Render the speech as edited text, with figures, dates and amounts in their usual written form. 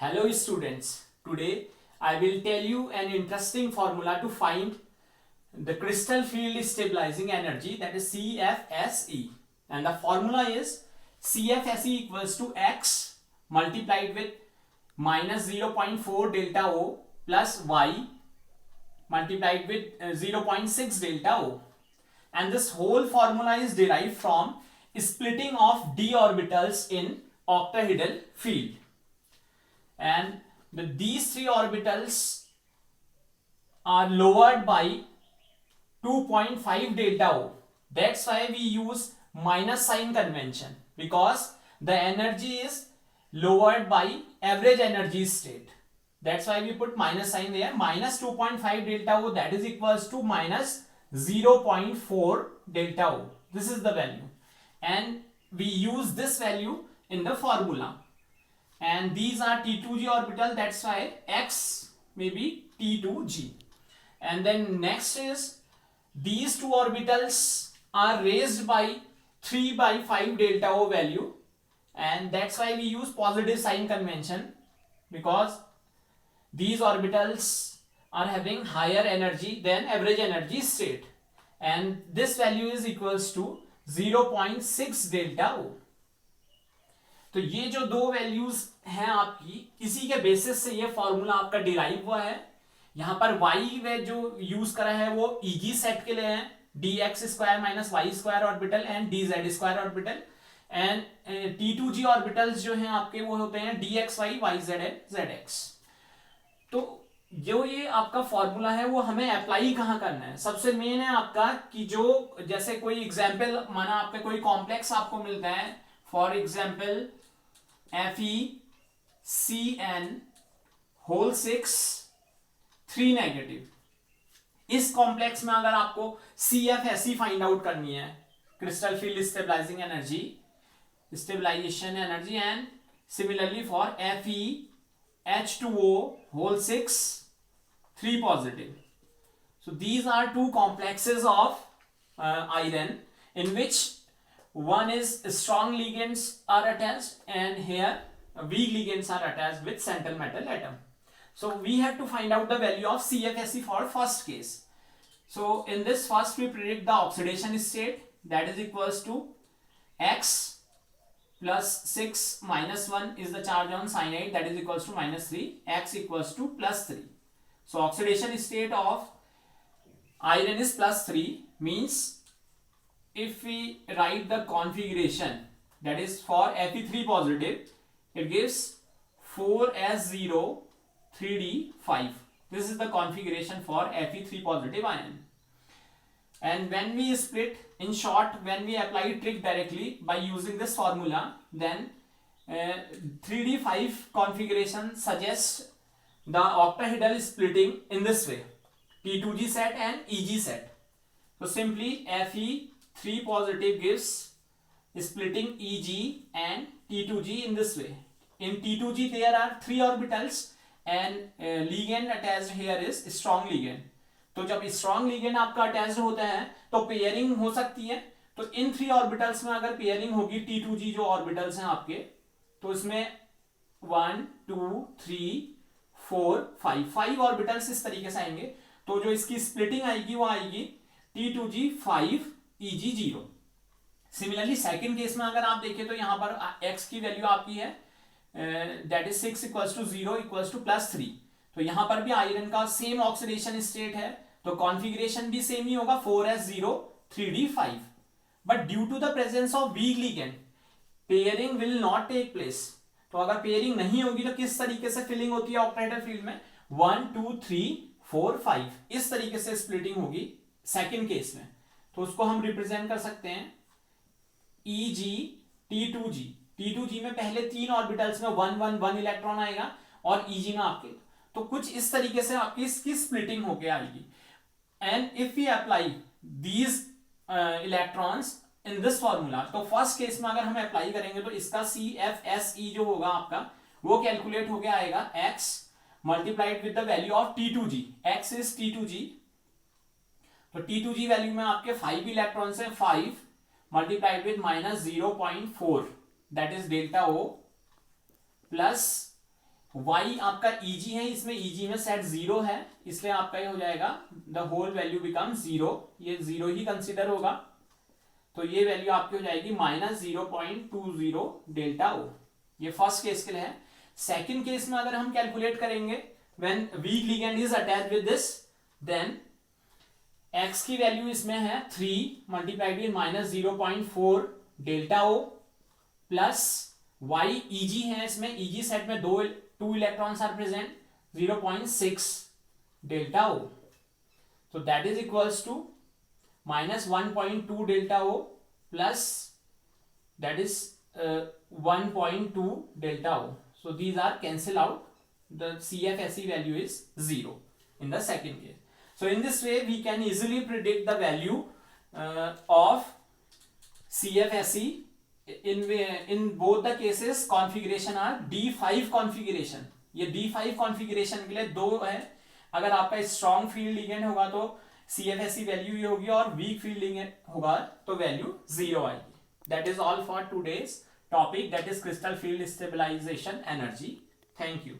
Hello students, today I will tell you an interesting formula to find the crystal field stabilizing energy, that is CFSE, and the formula is CFSE equals to X multiplied with minus 0.4 delta O plus Y multiplied with 0.6 delta O, and this whole formula is derived from splitting of d orbitals in octahedral field, and these three orbitals are lowered by 2.5 delta O. That's why we use minus sign convention, because the energy is lowered by average energy state. That's why we put minus sign there. Minus 2.5 delta O, that is equals to minus 0.4 delta O. This is the value, and we use this value in the formula. And these are T2G orbital, that's why X may be T2G. And then next is these two orbitals are raised by 3 by 5 delta O value, and that's why we use positive sign convention, because these orbitals are having higher energy than average energy state, and this value is equals to 0.6 delta O. तो ये जो दो values हैं आपकी, इसी के basis से ये फॉर्मूला आपका डिराइव हुआ है. यहां पर y वे जो यूज करा है वो ईजी सेट के लिए है, dx square minus y square orbital and dz square orbital, and T2G orbitals जो हैं आपके वो होते हैं dxy, yz एंड zx. तो जो ये आपका फॉर्मूला है वो हमें अप्लाई कहाँ करना है. सबसे मेन है आपका कि जो जैसे कोई एग्जाम्पल माना आपका कोई कॉम्प्लेक्स आपको मिलता है, for example FeCN whole 6 3 negative. इस कॉम्प्लेक्स में अगर आपको CFSE फाइंड आउट करनी है, crystal field stabilizing energy, stabilization energy, and similarly for FeH2O whole 6 3 positive. So these are two complexes of iron in which one is strong ligands are attached and here weak ligands are attached with central metal atom. So we have to find out the value of CFSE for first case. So in this first we predict the oxidation state, that is equals to X plus 6 minus 1 is the charge on cyanide, that is equals to minus 3, X equals to plus 3. So oxidation state of iron is plus 3, means if we write the configuration, that is for Fe3 positive, it gives 4s0 3d5. This is the configuration for Fe3 positive ion. And when we split, in short, when we apply trick directly by using this formula, then 3d5 configuration suggests the octahedral splitting in this way, T2G set and EG set. So simply Fe3 positive gives splitting EG and T2G in this way. In T2G there are 3 orbitals and ligand attached here is strong ligand. तो जब strong ligand आपका attached होता है तो pairing हो सकती है. तो इन 3 orbitals में अगर पेयरिंग होगी, T2G जो orbitals हैं आपके, तो इसमें 1 2 3 4 5 orbitals इस तरीके से आएंगे. तो जो इसकी स्प्लिटिंग आएगी वो आएगी T2G 5 EG 0. Similarly second case में अगर आप देखें तो यहां पर x की वैल्यू आपकी है that is 6 equals to 0 equals to plus 3. तो यहां पर भी आयरन का सेम ऑक्सीडेशन स्टेट है, तो कॉन्फ़िगरेशन भी सेम ही होगा 4s0 3d5. But due to the presence of weak ligand pairing will not take place. तो अगर पेयरिंग नहीं होगी तो किस तरीके से फिलिंग होती है ऑक्टाहेड्रल फील्ड में, 1 2 3 4 5 इस तरीके से स्प्लिटिंग होगी सेकेंड केस में. तो उसको हम रिप्रेजेंट कर सकते हैं EG T2G. T2G में पहले 3 ऑर्बिटल्स में 1 1 1 इलेक्ट्रॉन आएगा और EG में आपके, तो कुछ इस तरीके से आपकी इसकी स्प्लिटिंग होके आएगी. And if we apply these electrons in this formula, तो फर्स्ट केस में अगर हम अप्लाई करेंगे तो इसका CFSE जो होगा आपका वो कैलकुलेट होके आएगा X multiplied with the value of T2G. X is T2G, तो T2G वैल्यू में आपके 5 इलेक्ट्रॉन्स हैं, 5 multiplied with minus 0.4 that is delta O plus y आपका Eg है, इसमें Eg में सेट 0 है, इसलिए आपका ये हो जाएगा द होल वैल्यू बिकम 0, ये 0 ही कंसीडर होगा, तो ये वैल्यू आपकी हो जाएगी -0.20 डेल्टा ओ। ये फर्स्ट केस के लिए है। सेकंड केस में अगर हम कैलकुलेट करेंगे when weak ligand is attached with this, then x की वैल्यू इसमें है 3 multiplied with -0.4 delta O plus y Eg है, इसमें Eg सेट में 2 electrons are present, 0.6 delta O, so that is equals to -1.2 delta O plus that is 1.2 delta O. So these are cancel out. The CFSE value is 0 in the second case. So in this way we can easily predict the value of CFSE. In both the cases configuration are D5 configuration. ये D5 configuration के लिए 2 है। अगर आपका strong field ligand होगा तो CFSE value ये होगी, और वीक फील्ड लिगेंड होगा तो वैल्यू 0 आएगी। That is all for today's topic, that is crystal field stabilization energy. Thank you.